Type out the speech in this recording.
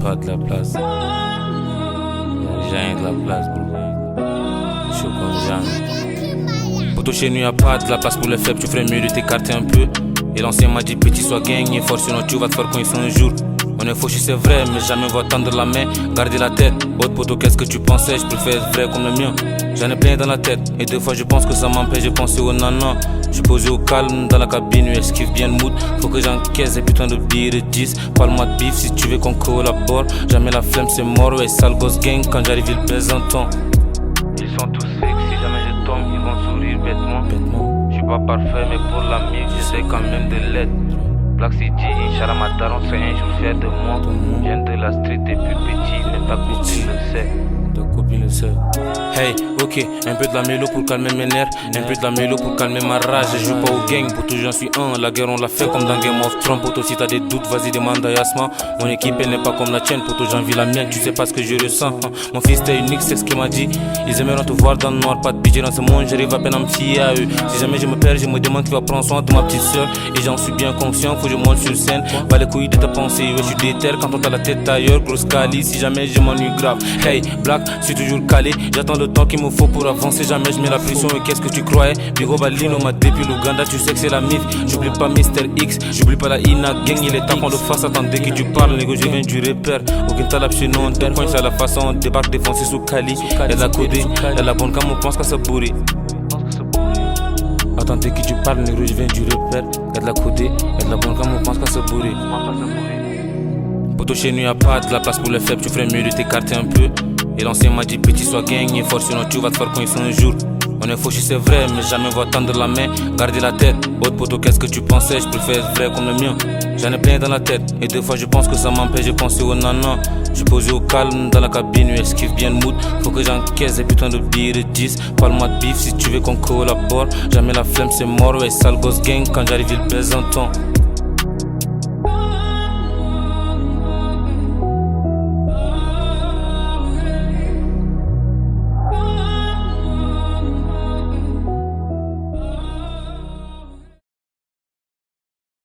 pas de la place. Y'a rien de la place, bro. Chaud comme jamais. Poto chez nous y'a pas de la place pour les faibles, tu ferais mieux de t'écarter un peu. Et l'ancien m'a dit petit sois gagné fort, sinon tu vas te faire coincer un jour. On est fauché c'est vrai, mais jamais on va tendre la main, garder la tête. Autre poto qu'est-ce que tu pensais, je préfère être vrai comme le mien. J'en ai plein dans la tête, et des fois je pense que ça m'empêche de penser au nanan. Je suis posé au calme dans la cabine, esquive bien le mood. Faut que j'encaisse des putains de billets de 10. Parle-moi de bif si tu veux qu'on collabore. Jamais la flemme c'est mort, ouais sale gosse gang. Quand j'arrive ils baisent un ton. Ils sont tous secs, si jamais je tombe ils vont sourire bêtement. Je suis pas parfait mais pour la musique j'essaie quand même de l'être. Black City, Inch'Allah ma daronne c'est un jour fier de moi. Je viens de la street depuis petit, mais ta copine le sait. Ta copine le sait. Hey, ok, un peu de la mélo pour calmer mes nerfs, un peu de la mélo pour calmer ma rage. Je joue pas au gang, poto j'en suis un. La guerre on l'a fait comme dans Game of Thrones. Poto si t'as des doutes, vas-y demande à Yasma. Mon équipe elle n'est pas comme la tienne, poto j'envie la mienne. Tu sais pas ce que je ressens. Mon fils t'es unique, c'est ce qu'il m'a dit. Ils aimeront te voir dans le noir, pas de budget dans ce monde. J'arrive à peine à me fier à eux. Si jamais je me perds, je me demande qui va prendre soin de ma petite soeur. Et j'en suis bien conscient, faut que je monte sur scène. Pas les couilles de ta pensée, ouais je suis déter quand on t'a la tête ailleurs. Grosse cali, si jamais je m'ennuie grave. Hey, Black, je suis toujours calé. J'attends le temps qu'il me faut pour avancer, jamais je mets la pression. Et qu'est-ce que tu croyais? Bigo Balino m'a depuis l'Ouganda, tu sais que c'est la mif. J'oublie pas Mr X, j'oublie pas la Ina gang. Il est temps qu'on le fasse, attendez que tu parles, négo je viens du repère. Aucun talab chez nous, on te coince à la façon. On débarque défoncé sous Cali. Y'a de la codée, y'a de la bonne cam, on pense qu'à se bourrer. Attendez que tu parles, négo je viens du repère. Y'a de la codée, y'a de la bonne cam, on pense qu'à se bourrer. Poto chez nous y'a pas de la place pour les faibles, tu ferais mieux de t'écarter un peu. Et l'ancien m'a dit petit sois gagné fort, sinon tu vas te faire coincer un jour. On est fauché c'est vrai, mais jamais on va tendre la main, garder la tête. Autre poto qu'est-ce que tu pensais, je préfère être vrai comme le mien. J'en ai plein dans la tête, et des fois je pense que ça m'empêche de penser au nanan. Je suis posé au calme dans la cabine, esquive bien le mood. Faut que j'encaisse des putains de billets de 10. Parle-moi de bif si tu veux qu'on collabore. Jamais la flemme c'est mort, ouais sale gosse gang. Quand j'arrive il baise un ton.